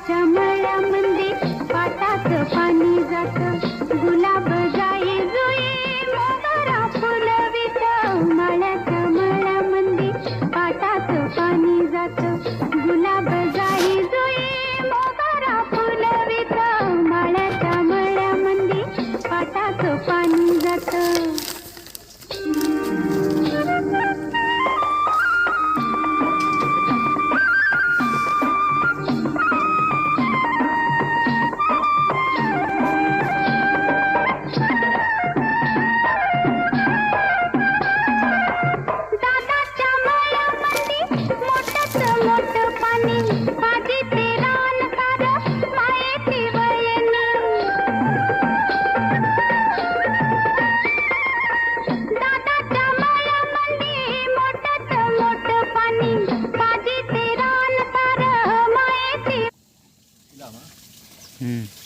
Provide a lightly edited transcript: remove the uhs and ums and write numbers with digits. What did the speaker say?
माळ्याच्या मळ्यामध्ये पाटाचं पाणी जात, गुलाब जाई जुई मोगरा फुलवित. माळ्याच्या मळ्यामध्ये पाटाचं पाणी जात, गुलाब जाई जुई मोगरा फुलवित. माळ्याच्या मळ्यामध्ये पाटाचं पाणी जात. हम्म.